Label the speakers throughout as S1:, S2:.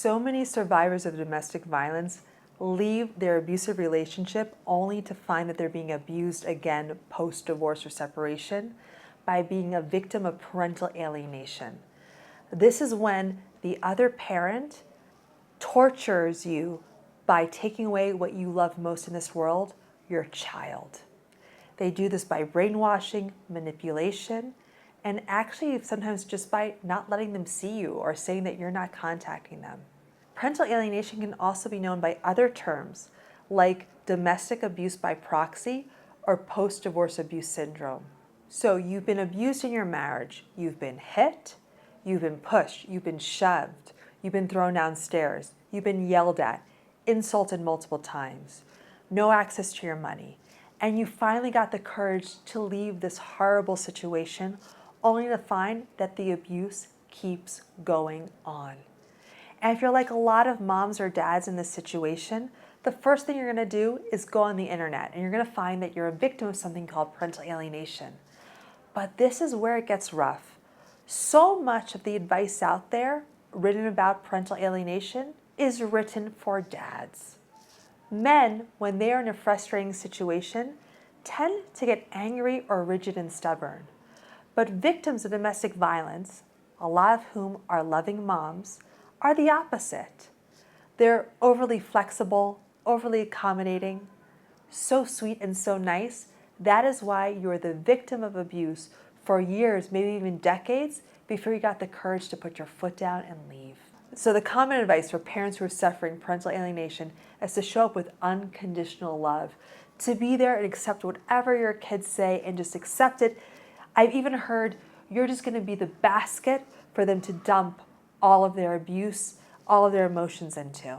S1: So many survivors of domestic violence leave their abusive relationship only to find that they're being abused again post-divorce or separation by being a victim of parental alienation. This is when the other parent tortures you by taking away what you love most in this world, your child. They do this by brainwashing, manipulation, and actually sometimes just by not letting them see you or saying that you're not contacting them. Parental alienation can also be known by other terms like domestic abuse by proxy or post-divorce abuse syndrome. So you've been abused in your marriage. You've been hit, you've been pushed, you've been shoved, you've been thrown downstairs, you've been yelled at, insulted multiple times, no access to your money, and you finally got the courage to leave this horrible situation only to find that the abuse keeps going on. And if you're like a lot of moms or dads in this situation, the first thing you're going to do is go on the internet and you're going to find that you're a victim of something called parental alienation. But this is where it gets rough. So much of the advice out there written about parental alienation is written for dads. Men, when they are in a frustrating situation, tend to get angry or rigid and stubborn. But victims of domestic violence, a lot of whom are loving moms, are the opposite. They're overly flexible, overly accommodating, so sweet and so nice. That is why you're the victim of abuse for years, maybe even decades, before you got the courage to put your foot down and leave. So the common advice for parents who are suffering parental alienation is to show up with unconditional love, to be there and accept whatever your kids say and just accept it. I've even heard you're just going to be the basket for them to dump all of their abuse, all of their emotions into.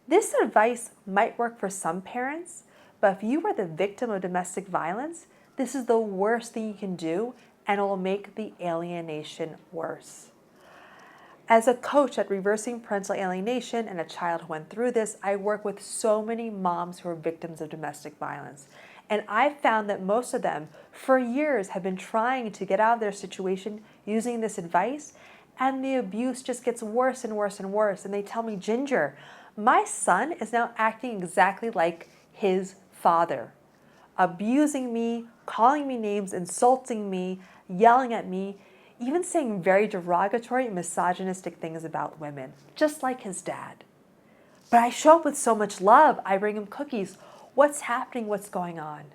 S1: This advice might work for some parents, but if you were the victim of domestic violence, this is the worst thing you can do, and it will make the alienation worse. As a coach at Reversing Parental Alienation and a child who went through this, I work with so many moms who are victims of domestic violence. And I've found that most of them, for years, have been trying to get out of their situation using this advice, and the abuse just gets worse and worse and worse. And they tell me, Ginger, my son is now acting exactly like his father, abusing me, calling me names, insulting me, yelling at me, even saying very derogatory and misogynistic things about women, just like his dad. But I show up with so much love. I bring him cookies. What's happening? What's going on?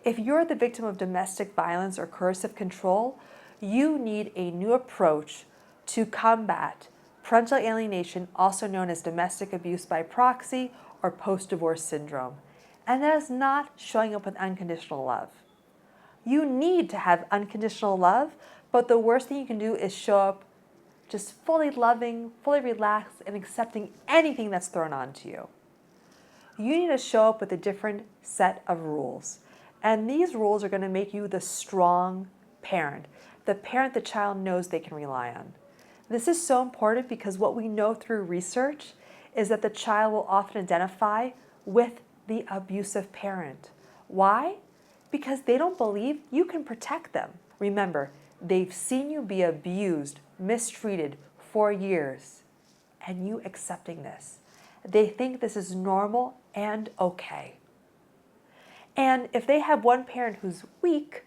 S1: If you're the victim of domestic violence or coercive control, you need a new approach to combat parental alienation, also known as domestic abuse by proxy or post-divorce syndrome. And that is not showing up with unconditional love. You need to have unconditional love, but the worst thing you can do is show up just fully loving, fully relaxed, and accepting anything that's thrown onto you. You need to show up with a different set of rules. And these rules are going to make you the strong parent, the parent the child knows they can rely on. This is so important because what we know through research is that the child will often identify with the abusive parent. Why? Because they don't believe you can protect them. Remember, they've seen you be abused, mistreated for years, and you accepting this. They think this is normal and okay. And if they have one parent who's weak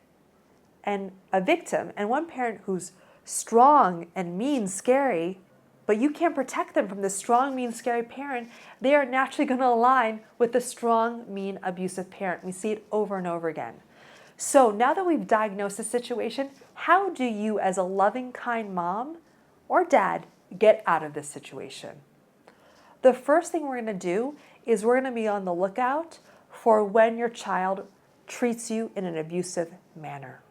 S1: and a victim, and one parent who's strong and mean, scary, but you can't protect them from the strong, mean, scary parent, they are naturally going to align with the strong, mean, abusive parent. We see it over and over again. So now that we've diagnosed the situation, how do you, as a loving, kind mom or dad, get out of this situation? The first thing we're going to do is we're going to be on the lookout for when your child treats you in an abusive manner.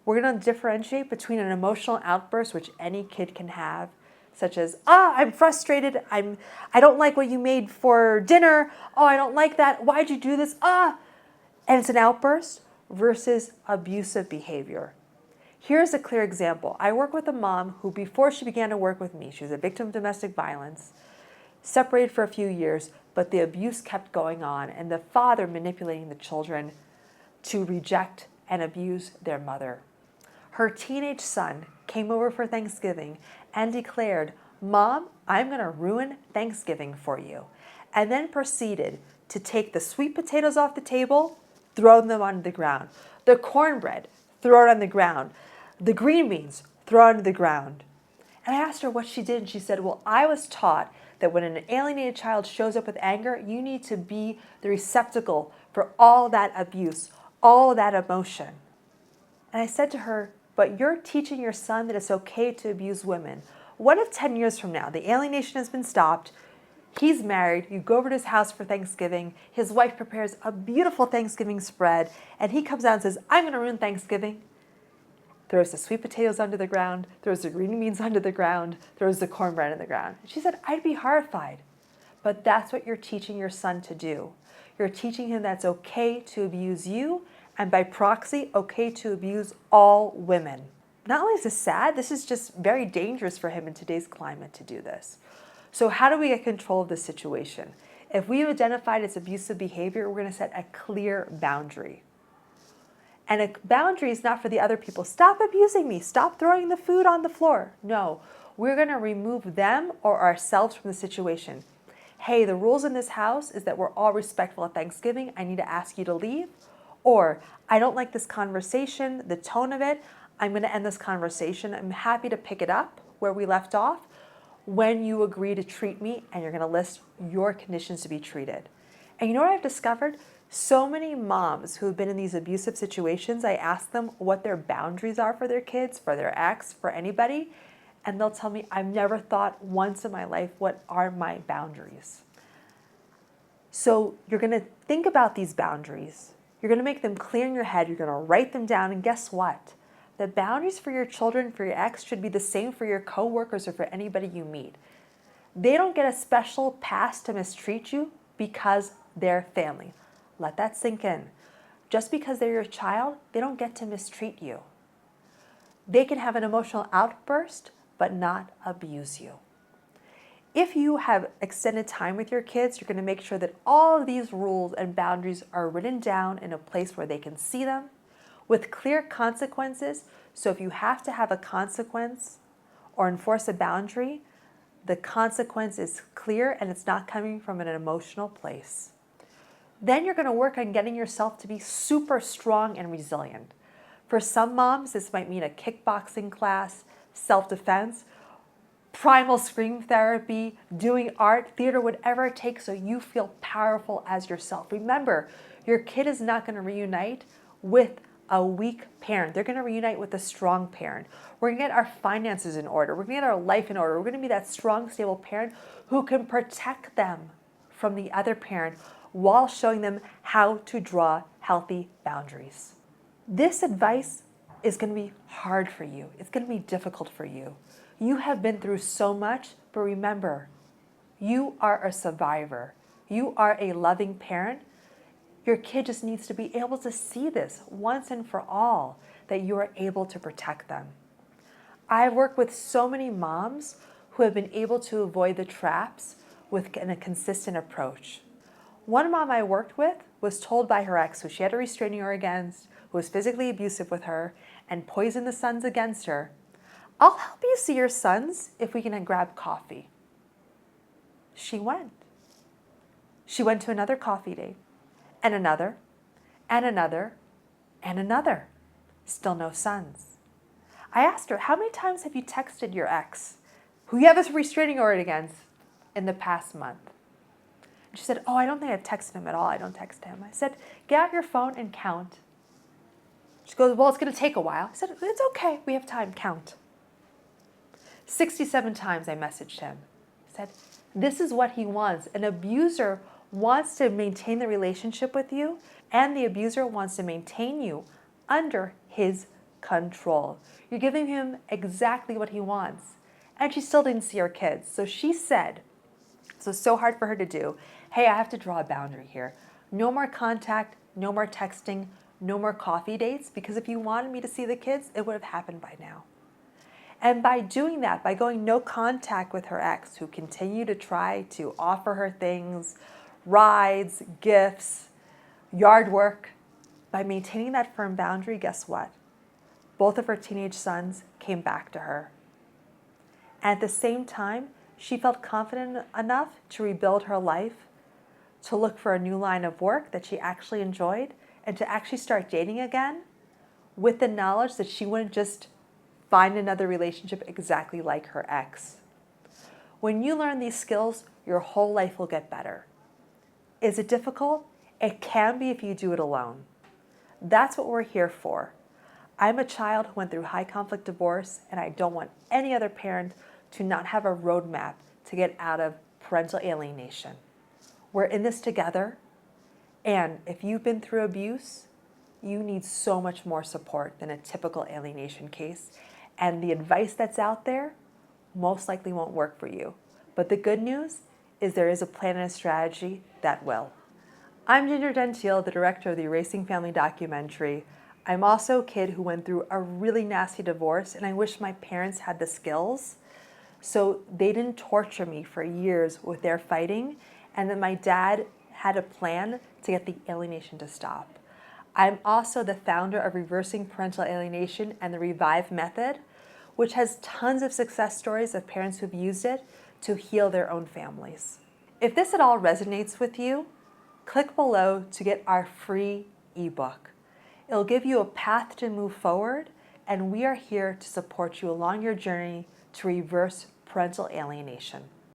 S1: We're going to differentiate between an emotional outburst, which any kid can have, such as, I'm frustrated, I don't like what you made for dinner, I don't like that, why'd you do this, and it's an outburst, versus abusive behavior. Here's a clear example. I work with a mom who, before she began to work with me, she was a victim of domestic violence, separated for a few years, but the abuse kept going on, and the father manipulating the children to reject and abuse their mother. Her teenage son came over for Thanksgiving and declared, "Mom, I'm going to ruin Thanksgiving for you." And then proceeded to take the sweet potatoes off the table, throw them on the ground. The cornbread, throw it on the ground. The green beans, throw it on the ground. And I asked her what she did, and she said, "Well, I was taught that when an alienated child shows up with anger, you need to be the receptacle for all that abuse, all that emotion." And I said to her, "But you're teaching your son that it's okay to abuse women. What if 10 years from now, the alienation has been stopped, he's married, you go over to his house for Thanksgiving, his wife prepares a beautiful Thanksgiving spread, and he comes out and says, 'I'm going to ruin Thanksgiving,' throws the sweet potatoes under the ground, throws the green beans under the ground, throws the cornbread in the ground." And she said, "I'd be horrified." But that's what you're teaching your son to do. You're teaching him that's okay to abuse you, and by proxy, okay to abuse all women. Not only is this sad, this is just very dangerous for him in today's climate to do this. So how do we get control of this situation? If we've identified it's abusive behavior, we're going to set a clear boundary. And a boundary is not for the other people. "Stop abusing me. Stop throwing the food on the floor." No, we're going to remove them or ourselves from the situation. "Hey, the rules in this house is that we're all respectful at Thanksgiving. I need to ask you to leave." Or, "I don't like this conversation, the tone of it. I'm going to end this conversation. I'm happy to pick it up where we left off when you agree to treat me, and you're going to list your conditions to be treated." And you know what I've discovered? So many moms who have been in these abusive situations, I ask them what their boundaries are for their kids, for their ex, for anybody, and they'll tell me, "I've never thought once in my life, what are my boundaries?" So you're going to think about these boundaries. You're going to make them clear in your head. You're going to write them down, and guess what? The boundaries for your children, for your ex, should be the same for your coworkers or for anybody you meet. They don't get a special pass to mistreat you because they're family. Let that sink in. Just because they're your child, they don't get to mistreat you. They can have an emotional outburst, but not abuse you. If you have extended time with your kids, you're going to make sure that all of these rules and boundaries are written down in a place where they can see them with clear consequences. So if you have to have a consequence or enforce a boundary, the consequence is clear and it's not coming from an emotional place. Then you're going to work on getting yourself to be super strong and resilient. For some moms, this might mean a kickboxing class, self-defense, primal scream therapy, doing art, theater, whatever it takes so you feel powerful as yourself. Remember, your kid is not going to reunite with a weak parent. They're going to reunite with a strong parent. We're going to get our finances in order. We're going to get our life in order. We're going to be that strong, stable parent who can protect them from the other parent while showing them how to draw healthy boundaries. This advice is going to be hard for you. It's going to be difficult for you. You have been through so much, but remember, you are a survivor. You are a loving parent. Your kid just needs to be able to see this once and for all, that you are able to protect them. I've worked with so many moms who have been able to avoid the traps with a consistent approach. One mom I worked with was told by her ex, who she had a restraining order against, who was physically abusive with her and poisoned the sons against her, "I'll help you see your sons if we can grab coffee." She went. She went to another coffee date, and another, and another, and another. Still no sons. I asked her, "How many times have you texted your ex, who you have a restraining order against, in the past month?" She said, "Oh, I don't think I've texted him at all. I don't text him." I said, "Get out your phone and count." She goes, "Well, it's going to take a while." I said, "It's okay. We have time. Count." 67 times I messaged him. I said, this is what he wants. An abuser wants to maintain the relationship with you, and the abuser wants to maintain you under his control. You're giving him exactly what he wants. And she still didn't see her kids. So she said, so hard for her to do, "Hey, I have to draw a boundary here. No more contact, no more texting, no more coffee dates, because if you wanted me to see the kids, it would have happened by now." And by doing that, by going no contact with her ex, who continued to try to offer her things, rides, gifts, yard work, by maintaining that firm boundary, guess what? Both of her teenage sons came back to her. And at the same time, she felt confident enough to rebuild her life, to look for a new line of work that she actually enjoyed, and to actually start dating again with the knowledge that she wouldn't just find another relationship exactly like her ex. When you learn these skills, your whole life will get better. Is it difficult? It can be if you do it alone. That's what we're here for. I'm a child who went through high conflict divorce, and I don't want any other parent to not have a roadmap to get out of parental alienation. We're in this together, and if you've been through abuse, you need so much more support than a typical alienation case, and the advice that's out there most likely won't work for you. But the good news is there is a plan and a strategy that will. I'm Ginger Gentile, the director of the Erasing Family documentary. I'm also a kid who went through a really nasty divorce, and I wish my parents had the skills so they didn't torture me for years with their fighting, and then my dad had a plan to get the alienation to stop. I'm also the founder of Reversing Parental Alienation and the Revive Method, which has tons of success stories of parents who've used it to heal their own families. If this at all resonates with you, click below to get our free ebook. It'll give you a path to move forward, and we are here to support you along your journey to reverse parental alienation.